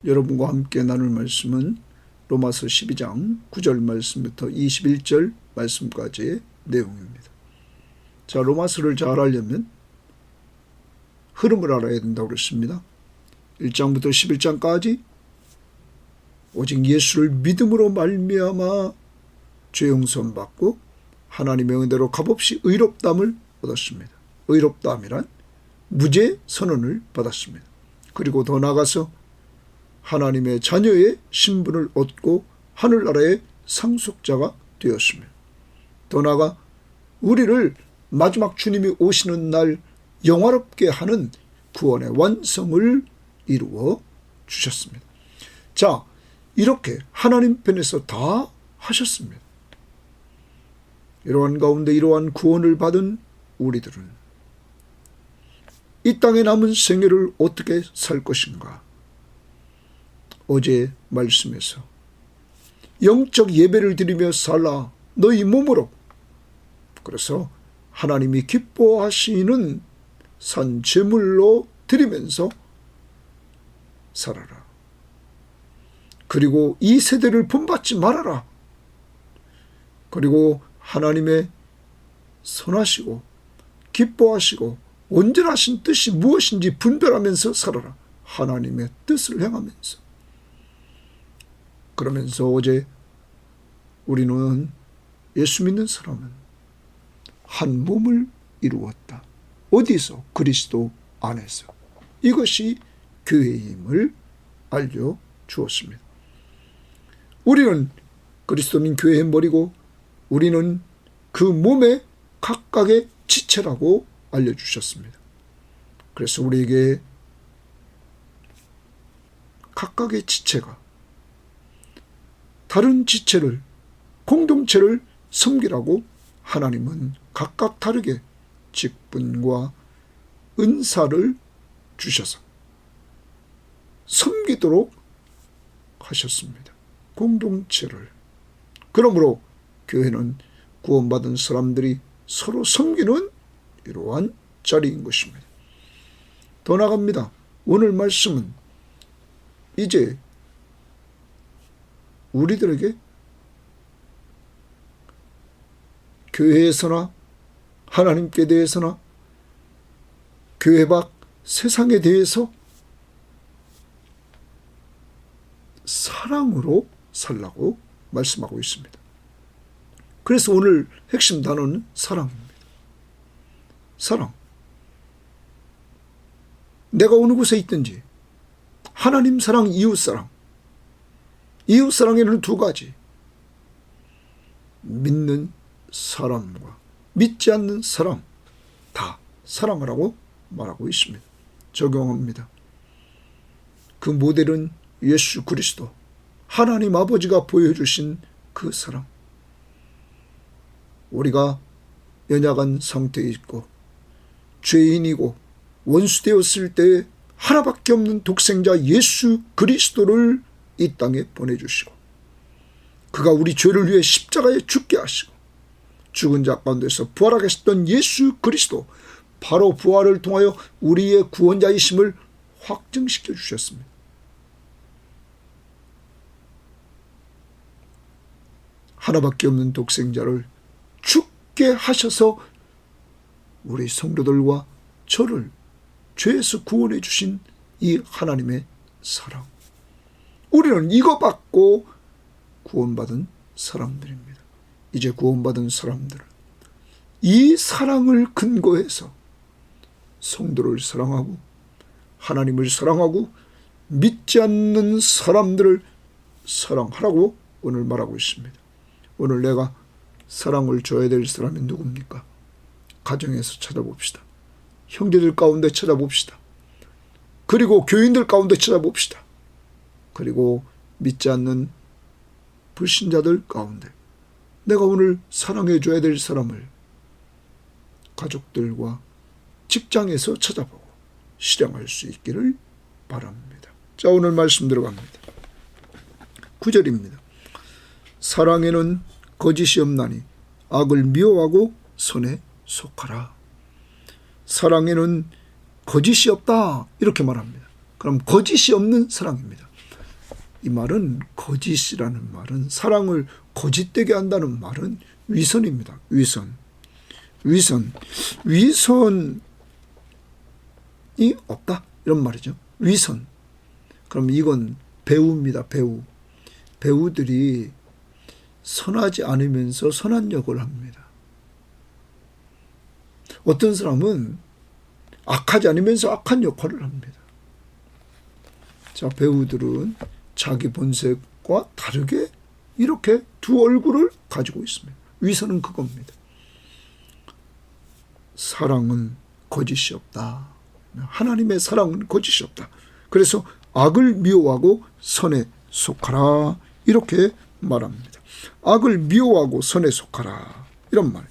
여러분과 함께 나눌 말씀은 로마서 12장 9절 말씀부터 21절 말씀까지의 내용입니다. 자, 로마서를 잘 알려면 흐름을 알아야 된다고 그랬습니다. 1장부터 11장까지 오직 예수를 믿음으로 말미암아 죄 용서함 받고 하나님의 은혜로 값없이 의롭다함을 얻었습니다. 의롭다함이란 무죄 선언을 받았습니다. 그리고 더 나아가서 하나님의 자녀의 신분을 얻고 하늘나라의 상속자가 되었습니다. 더 나아가 우리를 마지막 주님이 오시는 날 영화롭게 하는 구원의 완성을 이루어 주셨습니다. 자, 이렇게 하나님 편에서 다 하셨습니다. 이러한 가운데 이러한 구원을 받은 우리들은 이 땅에 남은 생애를 어떻게 살 것인가? 어제 말씀에서 영적 예배를 드리며 살라 너희 몸으로, 그래서 하나님이 기뻐하시는 산 제물로 드리면서 살아라. 그리고 이 세대를 본받지 말아라. 그리고 하나님의 선하시고 기뻐하시고 온전하신 뜻이 무엇인지 분별하면서 살아라. 하나님의 뜻을 행하면서. 그러면서 어제 우리는 예수 믿는 사람은 한 몸을 이루었다. 어디서? 그리스도 안에서. 이것이 교회의 힘을 알려주었습니다. 우리는 그리스도는 교회의 머리고 우리는 그 몸의 각각의 지체라고 알려주셨습니다. 그래서 우리에게 각각의 지체가 다른 지체를, 공동체를 섬기라고 하나님은 각각 다르게 직분과 은사를 주셔서 섬기도록 하셨습니다. 공동체를. 그러므로 교회는 구원받은 사람들이 서로 섬기는 이러한 자리인 것입니다. 더 나아갑니다. 오늘 말씀은 이제 우리들에게 교회에서나 하나님께 대해서나 교회 밖 세상에 대해서 사랑으로 살라고 말씀하고 있습니다. 그래서 오늘 핵심 단어는 사랑입니다. 사랑. 내가 어느 곳에 있든지 하나님 사랑, 이웃 사랑. 이웃 사랑에는 두 가지. 믿는 사람과 믿지 않는 사람 다 사랑하라고 말하고 있습니다. 적용합니다. 그 모델은 예수 그리스도, 하나님 아버지가 보여주신 그 사랑. 우리가 연약한 상태에 있고 죄인이고 원수되었을 때 하나밖에 없는 독생자 예수 그리스도를 이 땅에 보내주시고 그가 우리 죄를 위해 십자가에 죽게 하시고 죽은 자 가운데서 부활하게 하셨던 예수 그리스도, 바로 부활을 통하여 우리의 구원자이심을 확증시켜 주셨습니다. 하나밖에 없는 독생자를 죽게 하셔서 우리 성도들과 저를 죄에서 구원해 주신 이 하나님의 사랑. 우리는 이거 받고 구원받은 사람들입니다. 이제 구원받은 사람들은 이 사랑을 근거해서 성도를 사랑하고 하나님을 사랑하고 믿지 않는 사람들을 사랑하라고 오늘 말하고 있습니다. 오늘 내가 사랑을 줘야 될 사람이 누굽니까? 가정에서 찾아봅시다. 형제들 가운데 찾아봅시다. 그리고 교인들 가운데 찾아봅시다. 그리고 믿지 않는 불신자들 가운데 내가 오늘 사랑해 줘야 될 사람을 가족들과 직장에서 찾아보고 실행할 수 있기를 바랍니다. 자, 오늘 말씀 들어갑니다. 9절입니다. 사랑에는 거짓이 없나니 악을 미워하고 선에 속하라. 사랑에는 거짓이 없다 이렇게 말합니다. 그럼 거짓이 없는 사랑입니다. 이 말은 거짓이라는 말은, 사랑을 거짓되게 한다는 말은 위선입니다. 위선이 없다 이런 말이죠. 위선. 그럼 이건 배우입니다. 배우들이 선하지 않으면서 선한 역을 합니다. 어떤 사람은 악하지 않으면서 악한 역할을 합니다. 자, 배우들은 자기 본색과 다르게 이렇게 두 얼굴을 가지고 있습니다. 위선은 그겁니다. 사랑은 거짓이 없다. 하나님의 사랑은 거짓이 없다. 그래서 악을 미워하고 선에 속하라 이렇게 말합니다. 악을 미워하고 선에 속하라 이런 말.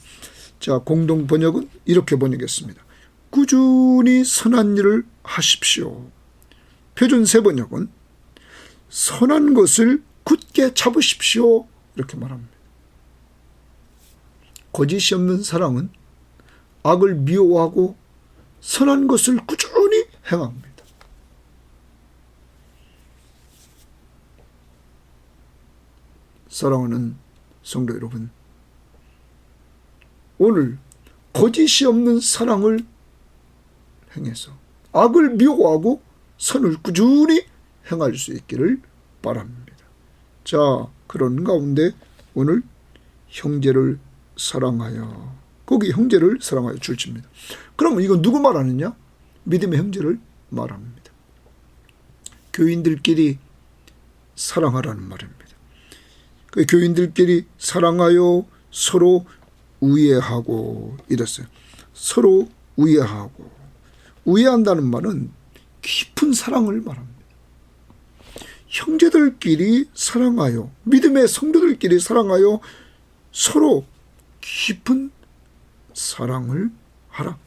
자, 공동 번역은 이렇게 번역했습니다. 꾸준히 선한 일을 하십시오. 표준 새 번역은 선한 것을 굳게 잡으십시오 이렇게 말합니다. 거짓이 없는 사랑은 악을 미워하고 선한 것을 꾸준히 행합니다. 사랑하는 성도 여러분, 오늘 거짓이 없는 사랑을 행해서 악을 미워하고 선을 꾸준히 행할 수 있기를 바랍니다. 자, 그런 가운데 오늘 형제를 사랑하여, 거기 형제를 사랑하여 줄집니다. 그러면 이건 누구 말하느냐? 믿음의 형제를 말합니다. 교인들끼리 사랑하라는 말입니다. 그 교인들끼리 사랑하여 서로 우애하고 이랬어요. 서로 우애하고. 우애한다는 말은 깊은 사랑을 말합니다. 형제들끼리 사랑하여, 믿음의 성도들끼리 사랑하여 서로 깊은 사랑을 하라.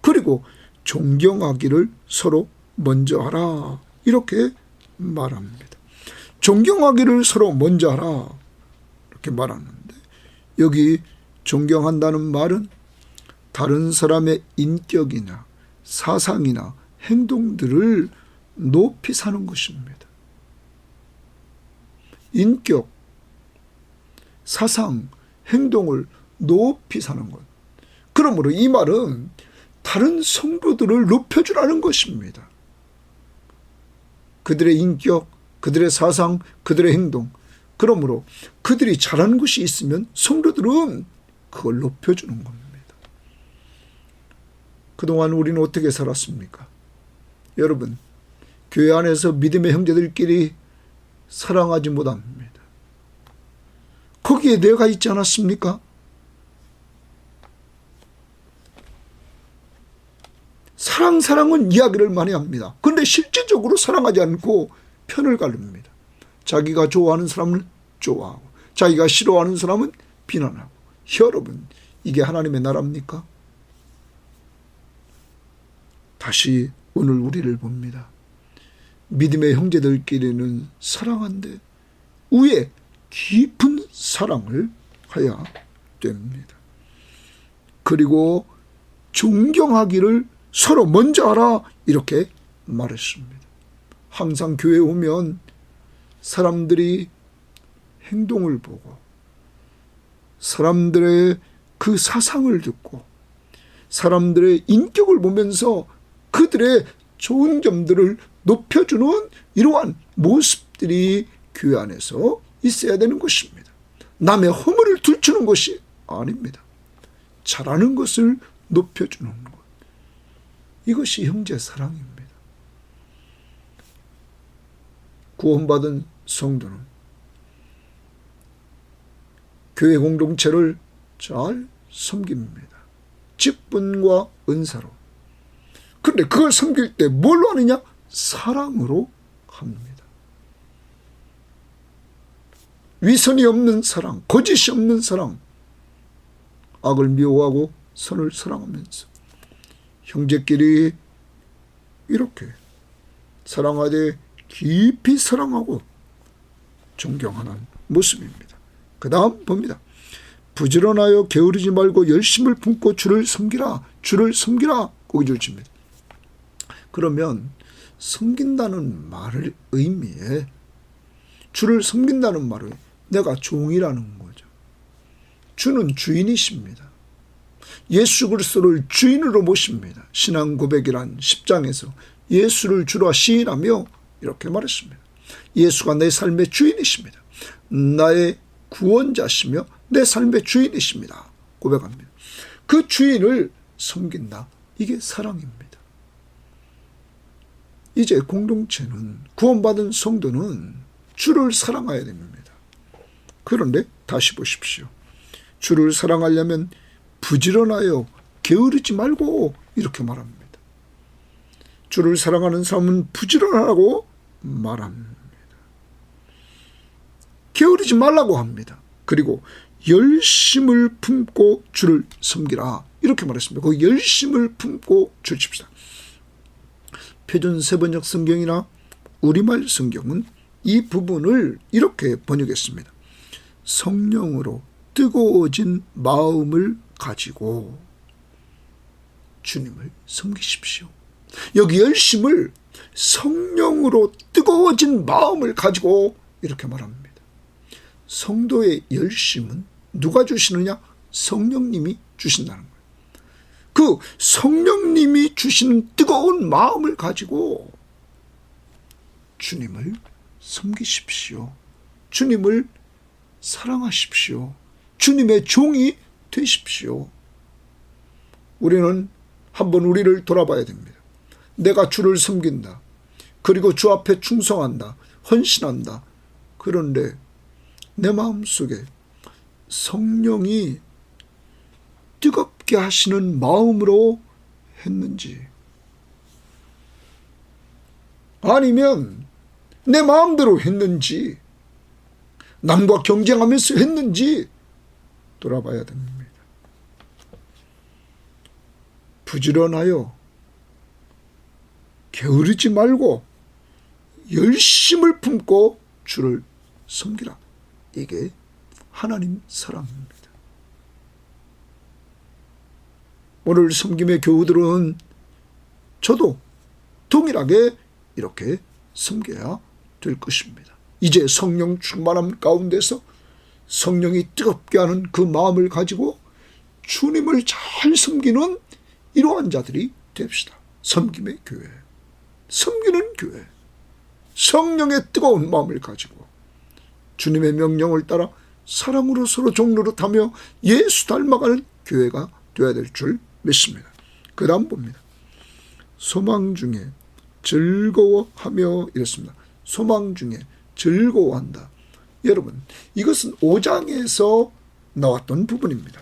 그리고 존경하기를 서로 먼저 하라. 이렇게 말합니다. 존경하기를 서로 먼저 하라. 이렇게 말하는데, 여기 존경한다는 말은 다른 사람의 인격이나 사상이나 행동들을 높이 사는 것입니다. 인격, 사상, 행동을 높이 사는 것. 그러므로 이 말은 다른 성도들을 높여주라는 것입니다. 그들의 인격, 그들의 사상, 그들의 행동. 그러므로 그들이 잘하는 것이 있으면 성도들은 그걸 높여주는 겁니다. 그동안 우리는 어떻게 살았습니까? 여러분, 교회 안에서 믿음의 형제들끼리 사랑하지 못합니다. 거기에 내가 있지 않았습니까? 사랑은 이야기를 많이 합니다. 그런데 실질적으로 사랑하지 않고 편을 가릅니다. 자기가 좋아하는 사람을 좋아하고 자기가 싫어하는 사람은 비난하고. 여러분, 이게 하나님의 나라입니까? 다시 오늘 우리를 봅니다. 믿음의 형제들끼리는 사랑한데 우애 깊은 사랑을 해야 됩니다. 그리고 존경하기를 서로 먼저 하라 이렇게 말했습니다. 항상 교회에 오면 사람들이 행동을 보고 사람들의 그 사상을 듣고 사람들의 인격을 보면서 그들의 좋은 점들을 높여주는 이러한 모습들이 교회 안에서 있어야 되는 것입니다. 남의 허물을 들추는 것이 아닙니다. 잘하는 것을 높여주는 것. 이것이 형제 사랑입니다. 구원받은 성도는 교회 공동체를 잘 섬깁니다. 직분과 은사로. 그런데 그걸 섬길 때 뭘로 하느냐? 사랑으로 합니다. 위선이 없는 사랑, 거짓이 없는 사랑, 악을 미워하고 선을 사랑하면서 형제끼리 이렇게 사랑하되 깊이 사랑하고 존경하는 모습입니다. 그 다음 봅니다. 부지런하여 게으르지 말고 열심을 품고 주를 섬기라. 주를 섬기라. 거기 줄칩니다. 그러면 섬긴다는 말의 의미에 주를 섬긴다는 말은 내가 종이라는 거죠. 주는 주인이십니다. 예수 그리스도를 주인으로 모십니다. 신앙 고백이란 10장에서 예수를 주로 시인하며 이렇게 말했습니다. 예수가 내 삶의 주인이십니다. 나의 구원자시며 내 삶의 주인이십니다. 고백합니다. 그 주인을 섬긴다. 이게 사랑입니다. 이제 공동체는, 구원받은 성도는 주를 사랑해야 됩니다. 그런데 다시 보십시오. 주를 사랑하려면 부지런하여 게으르지 말고 이렇게 말합니다. 주를 사랑하는 사람은 부지런하라고 말합니다. 게으르지 말라고 합니다. 그리고 열심을 품고 주를 섬기라 이렇게 말했습니다. 그 열심을 품고 주를 칩시다. 표준 세번역 성경이나 우리말 성경은 이 부분을 이렇게 번역했습니다. 성령으로 뜨거워진 마음을 가지고 주님을 섬기십시오. 여기 열심을 성령으로 뜨거워진 마음을 가지고 이렇게 말합니다. 성도의 열심은 누가 주시느냐? 성령님이 주신다는 거예요. 그 성령님이 주시는 뜨거운 마음을 가지고 주님을 섬기십시오. 주님을 사랑하십시오. 주님의 종이 되십시오. 우리는 한번 우리를 돌아봐야 됩니다. 내가 주를 섬긴다. 그리고 주 앞에 충성한다. 헌신한다. 그런데 내 마음속에 성령이 뜨겁게 하시는 마음으로 했는지, 아니면 내 마음대로 했는지, 남과 경쟁하면서 했는지 돌아봐야 됩니다. 부지런하여 게으르지 말고 열심을 품고 주를 섬기라. 이게 하나님 사랑입니다. 오늘 섬김의 교우들은 저도 동일하게 이렇게 섬겨야 될 것입니다. 이제 성령 충만함 가운데서 성령이 뜨겁게 하는 그 마음을 가지고 주님을 잘 섬기는 이러한 자들이 됩시다. 섬김의 교회, 섬기는 교회, 성령의 뜨거운 마음을 가지고 주님의 명령을 따라 사랑으로 서로 종노릇하며 예수 닮아가는 교회가 되어야 될 줄 믿습니다. 그 다음 봅니다. 소망 중에 즐거워하며 이랬습니다. 소망 중에 즐거워한다. 여러분, 이것은 5장에서 나왔던 부분입니다.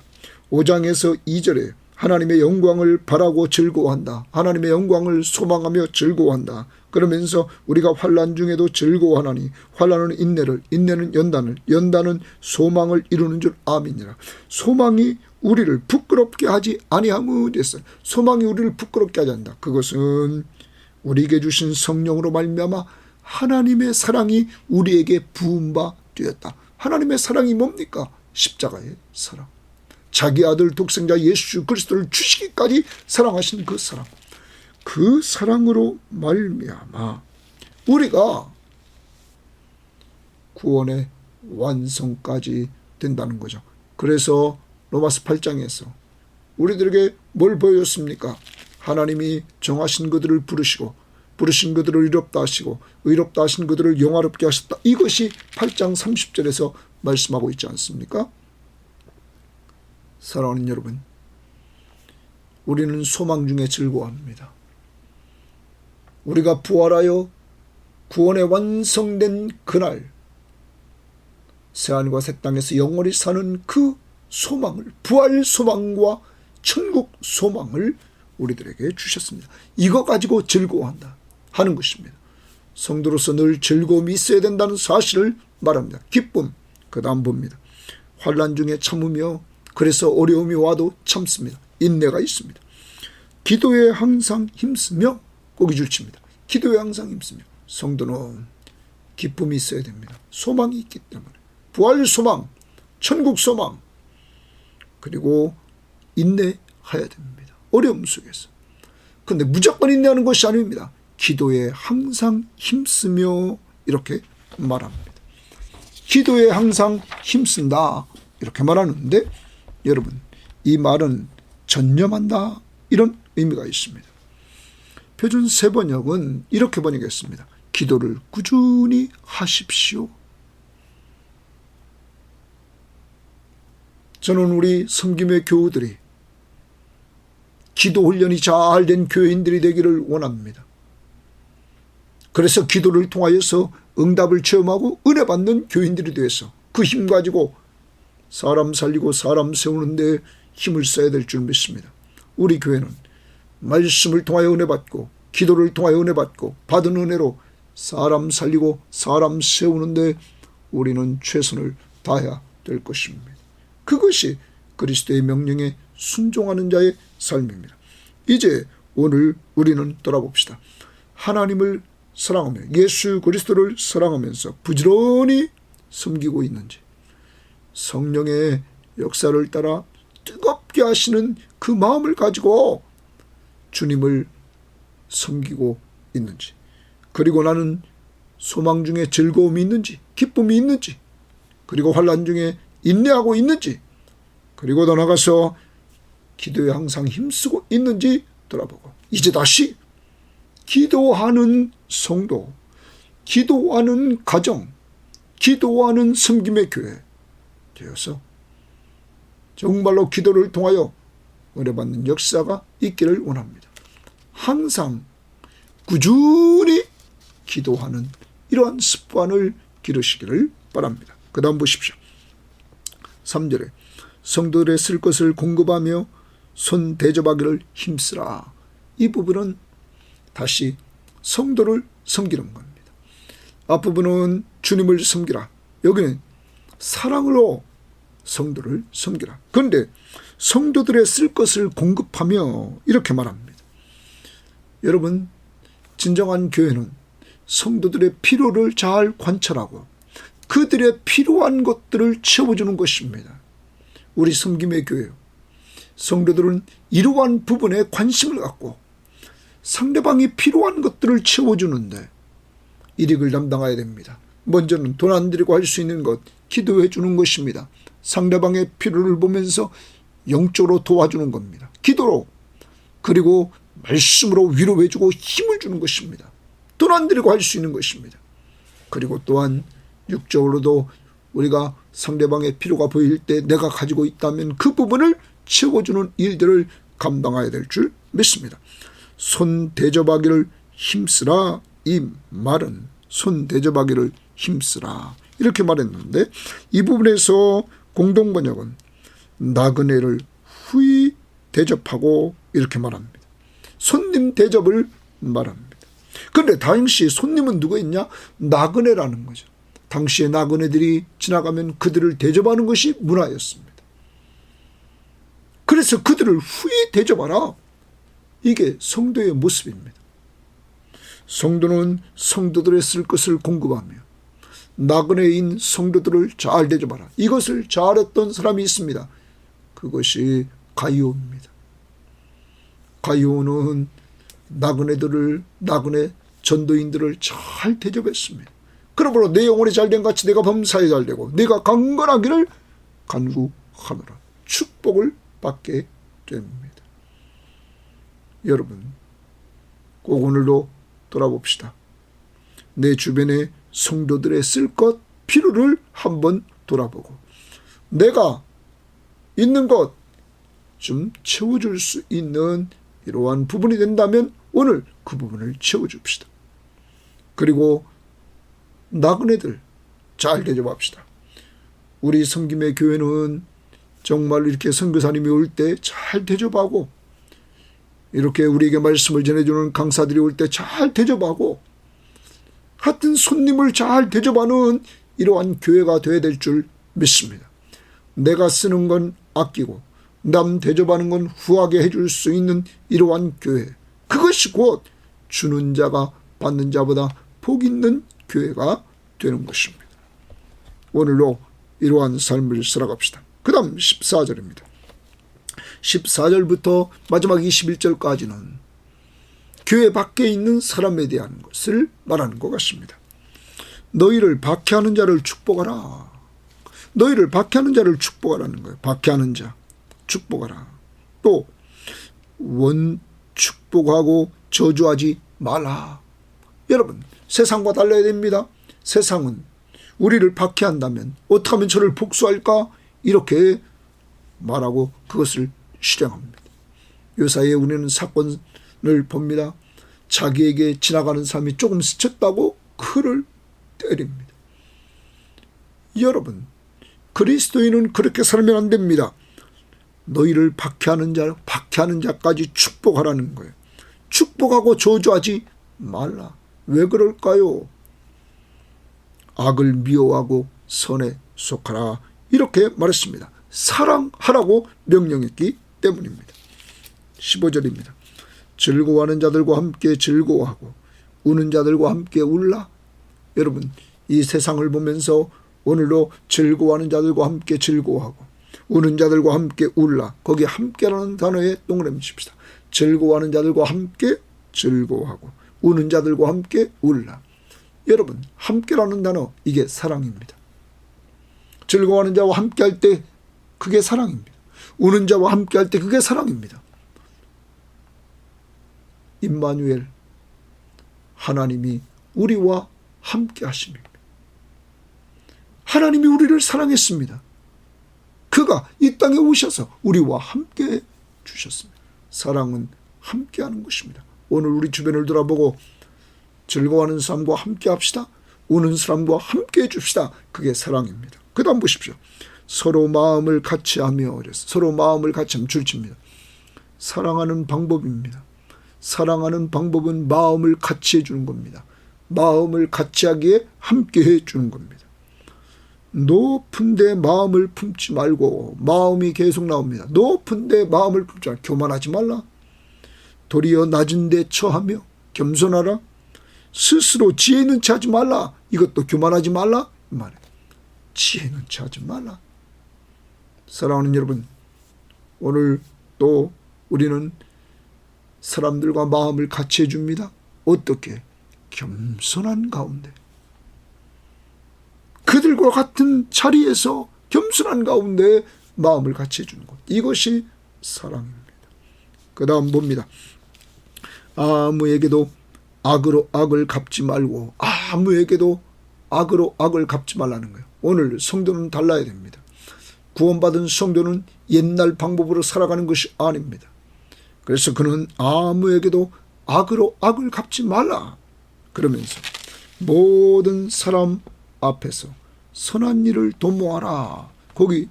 5장에서 2절에 하나님의 영광을 바라고 즐거워한다. 하나님의 영광을 소망하며 즐거워한다. 그러면서 우리가 환난 중에도 즐거워하나니 환난은 인내를, 인내는 연단을, 연단은 소망을 이루는 줄 아미니라. 소망이 우리를 부끄럽게 하지 아니함을 했어요. 소망이 우리를 부끄럽게 하지 않는다. 그것은 우리에게 주신 성령으로 말미암아 하나님의 사랑이 우리에게 부은 바 되었다. 하나님의 사랑이 뭡니까? 십자가의 사랑. 자기 아들 독생자 예수 그리스도를 주시기까지 사랑하신 그 사랑. 그 사랑으로 말미암아 우리가 구원의 완성까지 된다는 거죠. 그래서 로마서 8장에서 우리들에게 뭘 보여줬습니까? 하나님이 정하신 그들을 부르신 그들을 의롭다 하시고 의롭다 하신 그들을 영화롭게 하셨다. 이것이 8장 30절에서 말씀하고 있지 않습니까? 사랑하는 여러분, 우리는 소망 중에 즐거워합니다. 우리가 부활하여 구원에 완성된 그날 새하늘과 새 땅에서 영원히 사는 그 소망을, 부활 소망과 천국 소망을 우리들에게 주셨습니다. 이거 가지고 즐거워한다 하는 것입니다. 성도로서 늘 즐거움이 있어야 된다는 사실을 말합니다. 기쁨, 그 다음 봅니다. 환난 중에 참으며 그래서 어려움이 와도 참습니다. 인내가 있습니다. 기도에 항상 힘쓰며 거기 줄칩니다. 기도에 항상 힘쓰며. 성도는 기쁨이 있어야 됩니다. 소망이 있기 때문에. 부활 소망, 천국 소망, 그리고 인내해야 됩니다. 어려움 속에서. 그런데 무조건 인내하는 것이 아닙니다. 기도에 항상 힘쓰며 이렇게 말합니다. 기도에 항상 힘쓴다 이렇게 말하는데, 여러분 이 말은 전념한다 이런 의미가 있습니다. 표준 세번역은 이렇게 번역했습니다. 기도를 꾸준히 하십시오. 저는 우리 섬김의 교우들이 기도 훈련이 잘 된 교인들이 되기를 원합니다. 그래서 기도를 통하여서 응답을 체험하고 은혜 받는 교인들이 되어서 그 힘 가지고 사람 살리고 사람 세우는 데 힘을 써야 될 줄 믿습니다. 우리 교회는 말씀을 통하여 은혜 받고 기도를 통하여 은혜 받고 받은 은혜로 사람 살리고 사람 세우는 데 우리는 최선을 다해야 될 것입니다. 그것이 그리스도의 명령에 순종하는 자의 삶입니다. 이제 오늘 우리는 돌아봅시다. 하나님을 사랑하며 예수 그리스도를 사랑하면서 부지런히 섬기고 있는지, 성령의 역사를 따라 뜨겁게 하시는 그 마음을 가지고 주님을 섬기고 있는지, 그리고 나는 소망 중에 즐거움이 있는지 기쁨이 있는지, 그리고 환난 중에 인내하고 있는지, 그리고 더 나아가서 기도에 항상 힘쓰고 있는지 돌아보고, 이제 다시 기도하는 성도, 기도하는 가정, 기도하는 섬김의 교회 되어서 정말로 기도를 통하여 은혜받는 역사가 있기를 원합니다. 항상 꾸준히 기도하는 이러한 습관을 기르시기를 바랍니다. 그 다음 보십시오. 3절에 성도들의 쓸 것을 공급하며 손 대접하기를 힘쓰라. 이 부분은 다시 성도를 섬기는 겁니다. 앞부분은 주님을 섬기라. 여기는 사랑으로 성도를 섬기라. 그런데 성도들의 쓸 것을 공급하며 이렇게 말합니다. 여러분, 진정한 교회는 성도들의 필요를 잘 관찰하고 그들의 필요한 것들을 채워주는 것입니다. 우리 섬김의 교회 성도들은 이러한 부분에 관심을 갖고 상대방이 필요한 것들을 채워주는데 일익을 담당해야 됩니다. 먼저는 돈 안 들이고 할 수 있는 것, 기도해 주는 것입니다. 상대방의 필요를 보면서 영적으로 도와주는 겁니다. 기도로, 그리고 말씀으로 위로해 주고 힘을 주는 것입니다. 돈 안 들이고 할 수 있는 것입니다. 그리고 또한 육적으로도 우리가 상대방의 필요가 보일 때 내가 가지고 있다면 그 부분을 채워주는 일들을 감당해야 될 줄 믿습니다. 손 대접하기를 힘쓰라. 이 말은 손 대접하기를 힘쓰라 이렇게 말했는데, 이 부분에서 공동번역은 나그네를 후히 대접하고 이렇게 말합니다. 손님 대접을 말합니다. 그런데 당시 손님은 누구였냐? 나그네라는 거죠. 당시에 나그네들이 지나가면 그들을 대접하는 것이 문화였습니다. 그래서 그들을 후히 대접하라. 이게 성도의 모습입니다. 성도는 성도들의 쓸 것을 공급하며 나그네인 성도들을 잘 대접하라. 이것을 잘했던 사람이 있습니다. 그것이 가이오입니다. 가이오는 나그네 전도인들을 잘 대접했습니다. 그러므로 내 영혼이 잘된 같이 내가 범사에 잘되고 내가 강건하기를 간구하노라. 축복을 받게 됩니다. 여러분, 꼭 오늘도 돌아봅시다. 내 주변의 성도들의 쓸 것, 필요를 한번 돌아보고 내가 있는 것 좀 채워줄 수 있는 이러한 부분이 된다면 오늘 그 부분을 채워줍시다. 그리고 나그네들 잘 대접합시다. 우리 섬김의 교회는 정말 이렇게 선교사님이 올 때 잘 대접하고, 이렇게 우리에게 말씀을 전해주는 강사들이 올 때 잘 대접하고, 하여튼 손님을 잘 대접하는 이러한 교회가 되어야 될 줄 믿습니다. 내가 쓰는 건 아끼고 남 대접하는 건 후하게 해줄 수 있는 이러한 교회, 그것이 곧 주는 자가 받는 자보다 복 있는 교회가 되는 것입니다. 오늘도 이러한 삶을 살아갑시다. 그 다음 14절입니다. 14절부터 마지막 21절까지는 교회 밖에 있는 사람에 대한 것을 말하는 것 같습니다. 너희를 박해하는 자를 축복하라. 너희를 박해하는 자를 축복하라는 거예요. 박해하는 자 축복하라. 또 축복하고 저주하지 말라. 여러분, 세상과 달라야 됩니다. 세상은 우리를 박해한다면 어떻게 하면 저를 복수할까? 이렇게 말하고 그것을 실행합니다. 요사이에 우리는 사건을 봅니다. 자기에게 지나가는 사람이 조금 스쳤다고 그를 때립니다. 여러분, 그리스도인은 그렇게 살면 안 됩니다. 너희를 박해하는 자까지 축복하라는 거예요. 축복하고 저주하지 말라. 왜 그럴까요? 악을 미워하고 선에 속하라. 이렇게 말했습니다. 사랑하라고 명령했기 때문입니다. 15절입니다. 즐거워하는 자들과 함께 즐거워하고 우는 자들과 함께 울라. 여러분, 이 세상을 보면서 오늘도 즐거워하는 자들과 함께 즐거워하고 우는 자들과 함께 울라. 거기 함께라는 단어에 동그라미 칩시다. 즐거워하는 자들과 함께 즐거워하고 우는 자들과 함께 울라. 여러분, 함께라는 단어, 이게 사랑입니다. 즐거워하는 자와 함께할 때 그게 사랑입니다. 우는 자와 함께할 때 그게 사랑입니다. 임마누엘, 하나님이 우리와 함께 하십니다. 하나님이 우리를 사랑했습니다. 그가 이 땅에 오셔서 우리와 함께 주셨습니다. 사랑은 함께하는 것입니다. 오늘 우리 주변을 돌아보고 즐거워하는 사람과 함께 합시다. 우는 사람과 함께 해줍시다. 그게 사랑입니다. 그 다음 보십시오. 서로 마음을 같이 하며, 서로 마음을 같이 하면 줄칩니다. 사랑하는 방법입니다. 사랑하는 방법은 마음을 같이 해주는 겁니다. 마음을 같이 하기에 함께 해주는 겁니다. 높은 데 마음을 품지 말고, 마음이 계속 나옵니다. 높은 데 마음을 품지 말고 교만하지 말라. 도리어 낮은 데 처하며 겸손하라. 스스로 지혜 있는 체 하지 말라. 이것도 교만하지 말라 이 말이에요. 지혜 있는 체 하지 말라. 사랑하는 여러분, 오늘 또 우리는 사람들과 마음을 같이 해줍니다. 어떻게? 겸손한 가운데, 그들과 같은 자리에서 겸손한 가운데 마음을 같이 해주는 것, 이것이 사랑입니다. 그 다음 봅니다. 아무에게도 악으로 악을 갚지 말고, 아무에게도 악으로 악을 갚지 말라는 거예요. 오늘 성도는 달라야 됩니다. 구원받은 성도는 옛날 방법으로 살아가는 것이 아닙니다. 그래서 그는 아무에게도 악으로 악을 갚지 말라 그러면서 모든 사람 앞에서 선한 일을 도모하라. 거기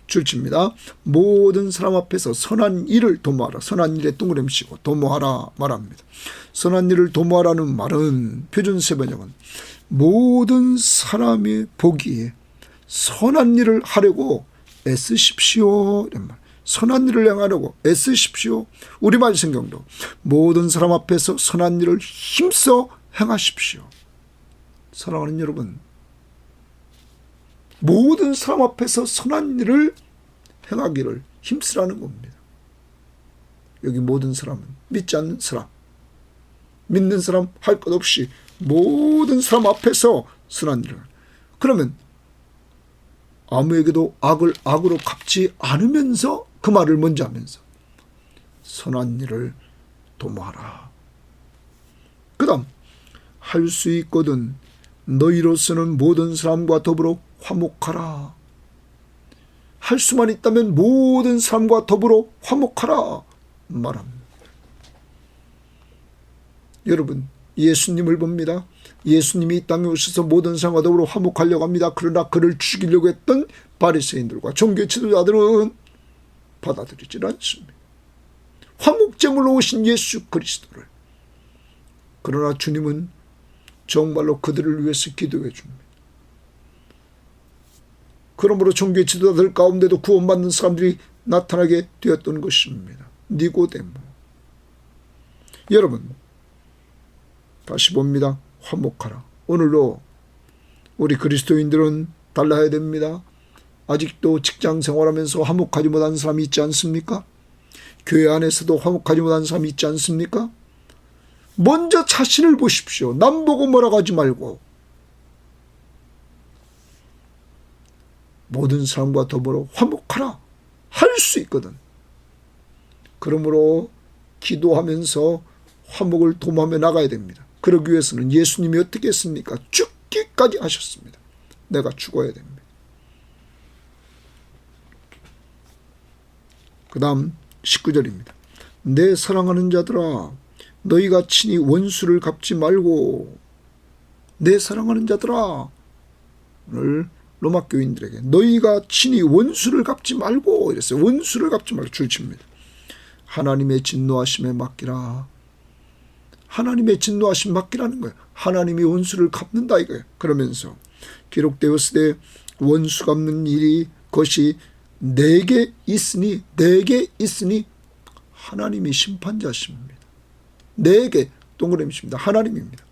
줄칩니다. 모든 사람 앞에서 선한 일을 도모하라. 선한 일에 동그라미 치고 도모하라 말합니다. 선한 일을 도모하라는 말은 표준 세번역은 모든 사람이 보기에 선한 일을 하려고 애쓰십시오 이런 말. 선한 일을 행하려고 애쓰십시오. 우리말 성경도 모든 사람 앞에서 선한 일을 힘써 행하십시오. 사랑하는 여러분, 모든 사람 앞에서 선한 일을 행하기를 힘쓰라는 겁니다. 여기 모든 사람은 믿지 않는 사람, 믿는 사람 할 것 없이 모든 사람 앞에서 선한 일을. 그러면 아무에게도 악을 악으로 갚지 않으면서, 그 말을 먼저 하면서 선한 일을 도모하라. 그 다음, 할 수 있거든 너희로서는 모든 사람과 더불어 화목하라. 할 수만 있다면 모든 사람과 더불어 화목하라 말합니다. 여러분, 예수님을 봅니다. 예수님이 이 땅에 오셔서 모든 사람과 더불어 화목하려고 합니다. 그러나 그를 죽이려고 했던 바리새인들과 종교 지도자들은 받아들이지 않습니다. 화목제물로 오신 예수 그리스도를. 그러나 주님은 정말로 그들을 위해서 기도해 줍니다. 그러므로 종교 지도자들 가운데도 구원받는 사람들이 나타나게 되었던 것입니다. 니고데모. 여러분, 다시 봅니다. 화목하라. 오늘도 우리 그리스도인들은 달라야 됩니다. 아직도 직장 생활하면서 화목하지 못한 사람이 있지 않습니까? 교회 안에서도 화목하지 못한 사람이 있지 않습니까? 먼저 자신을 보십시오. 남 보고 뭐라고 하지 말고 모든 사람과 더불어 화목하라 할 수 있거든. 그러므로 기도하면서 화목을 도모하며 나가야 됩니다. 그러기 위해서는 예수님이 어떻게 했습니까? 죽기까지 하셨습니다. 내가 죽어야 됩니다. 그 다음 19절입니다. 내 사랑하는 자들아 너희가 친히 원수를 갚지 말고, 내 사랑하는 자들아, 오늘 로마 교인들에게 너희가 친히 원수를 갚지 말고 이랬어요. 원수를 갚지 말고 줄칩니다. 하나님의 진노하심에 맡기라. 하나님의 진노하심 맡기라는 거예요. 하나님이 원수를 갚는다 이거예요. 그러면서 기록되었으되 원수 갚는 일이 그것이 내게 있으니 하나님이 심판자십니다. 내게 동그라미십니다. 하나님입니다.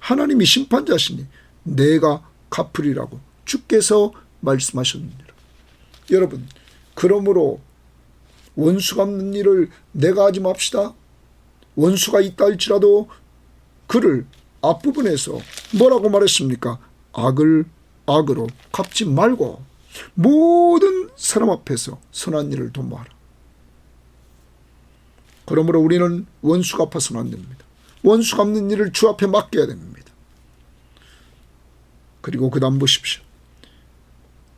하나님이 심판자시니 내가 갚으리라고 주께서 말씀하셨느니라. 여러분, 그러므로 원수 갚는 일을 내가 하지 맙시다. 원수가 있다 할지라도 그를 앞부분에서 뭐라고 말했습니까? 악을 악으로 갚지 말고 모든 사람 앞에서 선한 일을 도모하라. 그러므로 우리는 원수 갚아서는 안 됩니다. 원수 갚는 일을 주 앞에 맡겨야 됩니다. 그리고 그 다음 보십시오.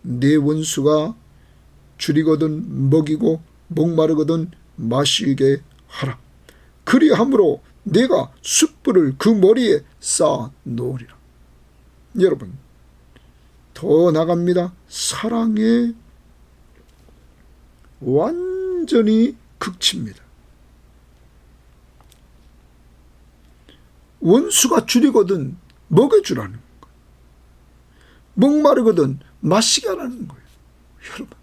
내 원수가 줄이거든 먹이고 목마르거든 마시게 하라. 그리함으로 내가 숯불을 그 머리에 쌓아 놓으리라. 여러분, 더 나갑니다. 사랑의 완전히 극치입니다. 원수가 줄이거든 먹여주라는 거예요. 목마르거든 마시게 하라는 거예요. 여러분,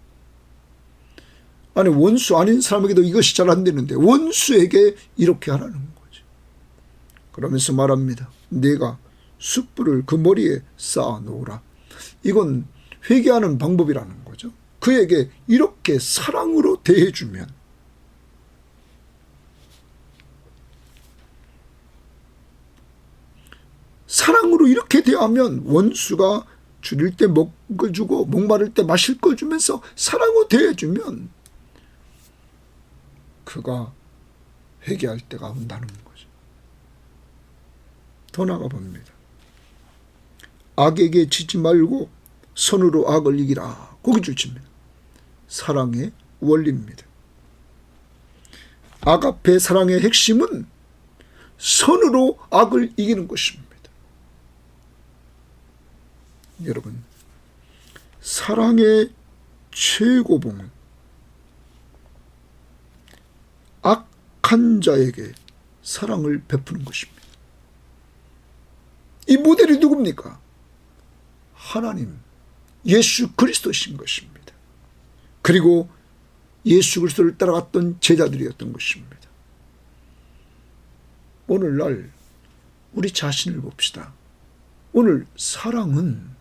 아니 원수 아닌 사람에게도 이것이 잘 안 되는데 원수에게 이렇게 하라는 거죠. 그러면서 말합니다. 내가 숯불을 그 머리에 쌓아 놓으라. 이건 회개하는 방법이라는 거죠. 그에게 이렇게 사랑으로 대해주면, 사랑으로 이렇게 대하면 원수가 줄일 때 먹을 주고 목마를 때 마실 걸 주면서 사랑으로 대해주면 그가 회개할 때가 온다는 거죠. 더 나가 봅니다. 악에게 지지 말고 선으로 악을 이기라. 거기 주십니다. 사랑의 원리입니다. 아가페 사랑의 핵심은 선으로 악을 이기는 것입니다. 여러분, 사랑의 최고봉은 악한 자에게 사랑을 베푸는 것입니다. 이 모델이 누굽니까? 하나님, 예수 그리스도신 것입니다. 그리고 예수 그리스도를 따라갔던 제자들이었던 것입니다. 오늘날 우리 자신을 봅시다. 오늘 사랑은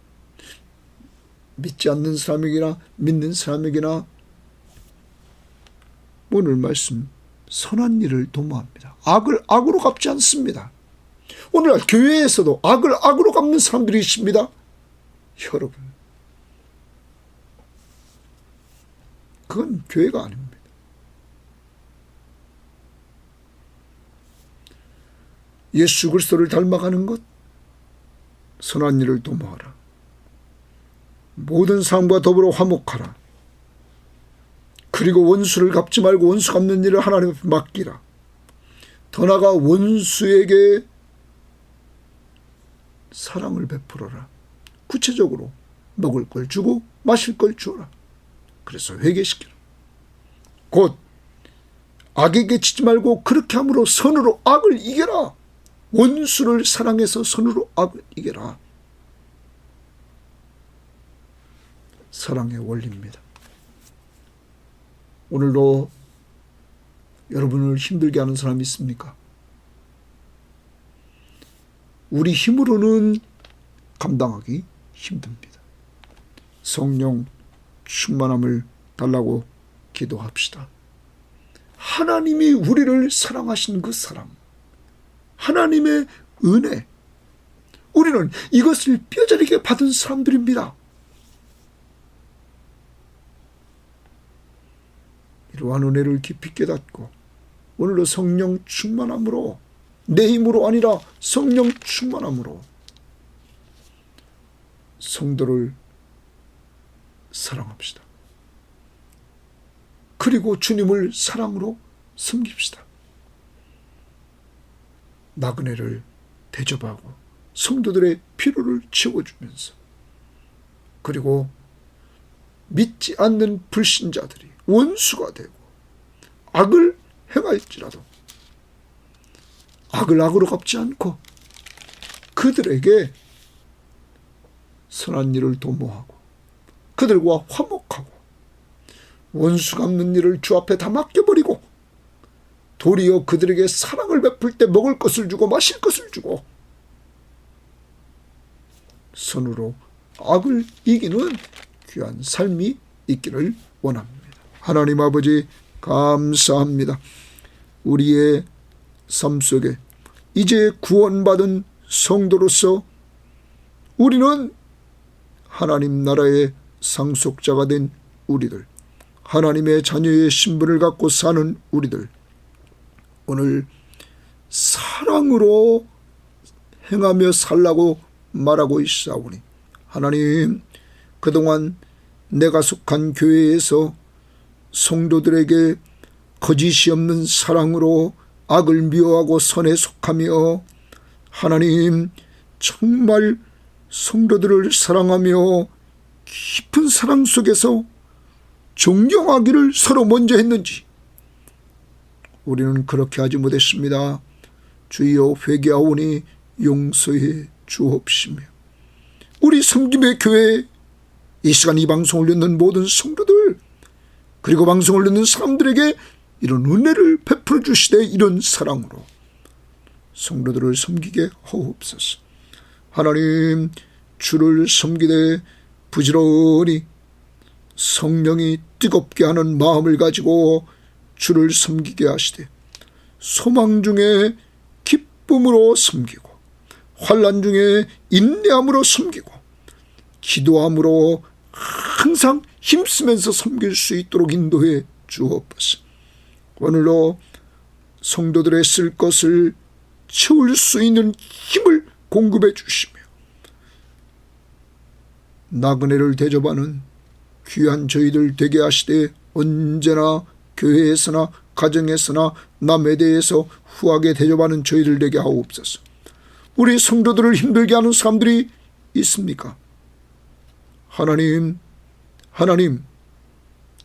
믿지 않는 사람에게나 믿는 사람에게나 오늘 말씀 선한 일을 도모합니다. 악을 악으로 갚지 않습니다. 오늘날 교회에서도 악을 악으로 갚는 사람들이 있습니다. 여러분, 그건 교회가 아닙니다. 예수 그리스도를 닮아가는 것, 선한 일을 도모하라. 모든 사람과 더불어 화목하라. 그리고 원수를 갚지 말고 원수 갚는 일을 하나님 앞에 맡기라. 더 나아가 원수에게 사랑을 베풀어라. 구체적으로 먹을 걸 주고 마실 걸 주어라. 그래서 회개시키라. 곧 악에게 치지 말고 그렇게 함으로 선으로 악을 이겨라. 원수를 사랑해서 선으로 악을 이겨라. 사랑의 원리입니다. 오늘도 여러분을 힘들게 하는 사람이 있습니까? 우리 힘으로는 감당하기 힘듭니다. 성령 충만함을 달라고 기도합시다. 하나님이 우리를 사랑하신 그 사랑, 하나님의 은혜, 우리는 이것을 뼈저리게 받은 사람들입니다. 이러한 은혜를 깊이 깨닫고 오늘도 성령 충만함으로, 내 힘으로 아니라 성령 충만함으로 성도를 사랑합시다. 그리고 주님을 사랑으로 섬깁시다. 나그네를 대접하고 성도들의 필요를 채워주면서, 그리고 믿지 않는 불신자들이 원수가 되고 악을 행할지라도 악을 악으로 갚지 않고 그들에게 선한 일을 도모하고 그들과 화목하고 원수 갚는 일을 주 앞에 다 맡겨버리고 도리어 그들에게 사랑을 베풀 때 먹을 것을 주고 마실 것을 주고 선으로 악을 이기는 귀한 삶이 있기를 원합니다. 하나님 아버지, 감사합니다. 우리의 삶 속에 이제 구원받은 성도로서 우리는 하나님 나라의 상속자가 된 우리들, 하나님의 자녀의 신분을 갖고 사는 우리들, 오늘 사랑으로 행하며 살라고 말하고 있사오니, 하나님, 그동안 내가 속한 교회에서 성도들에게 거짓이 없는 사랑으로 악을 미워하고 선에 속하며 하나님 정말 성도들을 사랑하며 깊은 사랑 속에서 존경하기를 서로 먼저 했는지 우리는 그렇게 하지 못했습니다. 주여, 회개하오니 용서해 주옵시며, 우리 섬김의 교회, 이 시간 이 방송을 듣는 모든 성도들, 그리고 방송을 듣는 사람들에게 이런 은혜를 베풀어 주시되 이런 사랑으로 성도들을 섬기게 하옵소서. 하나님, 주를 섬기되 부지런히 성령이 뜨겁게 하는 마음을 가지고 주를 섬기게 하시되 소망 중에 기쁨으로 섬기고 환난 중에 인내함으로 섬기고 기도함으로 항상 힘쓰면서 섬길 수 있도록 인도해 주옵소서. 오늘도 성도들의 쓸 것을 채울 수 있는 힘을 공급해 주시며 나그네를 대접하는 귀한 저희들 되게 하시되 언제나 교회에서나 가정에서나 남에 대해서 후하게 대접하는 저희들 되게 하옵소서. 우리 성도들을 힘들게 하는 사람들이 있습니까? 하나님,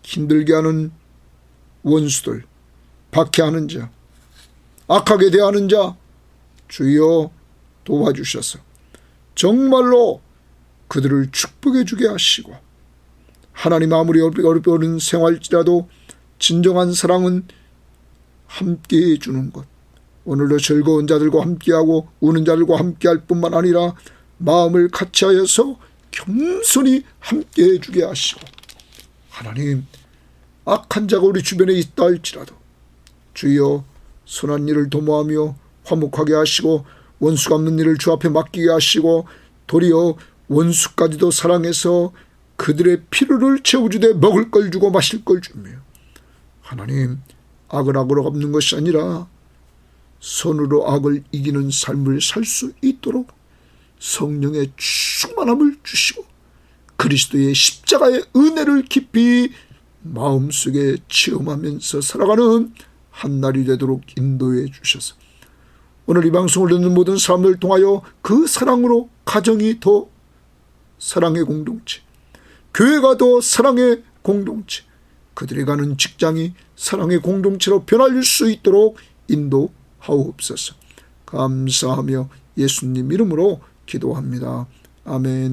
힘들게 하는 원수들, 박해하는 자, 악하게 대하는 자, 주여 도와주셔서 정말로 그들을 축복해 주게 하시고, 하나님 아무리 어려운 생활일지라도 진정한 사랑은 함께해 주는 것, 오늘도 즐거운 자들과 함께하고 우는 자들과 함께할 뿐만 아니라 마음을 같이하여서 겸손히 함께해 주게 하시고, 하나님, 악한 자가 우리 주변에 있다 할지라도 주여 선한 일을 도모하며 화목하게 하시고 원수 갚는 일을 주 앞에 맡기게 하시고 도리어 원수까지도 사랑해서 그들의 필요를 채워주되 먹을 걸 주고 마실 걸 주며, 하나님, 악을 악으로 갚는 것이 아니라 선으로 악을 이기는 삶을 살 수 있도록 성령의 충만함을 주시고 그리스도의 십자가의 은혜를 깊이 마음속에 체험하면서 살아가는 한날이 되도록 인도해 주셔서 오늘 이 방송을 듣는 모든 사람들 통하여 그 사랑으로 가정이 더 사랑의 공동체, 교회가 더 사랑의 공동체, 그들이 가는 직장이 사랑의 공동체로 변할 수 있도록 인도하옵소서. 감사하며 예수님 이름으로 기도합니다. 아멘.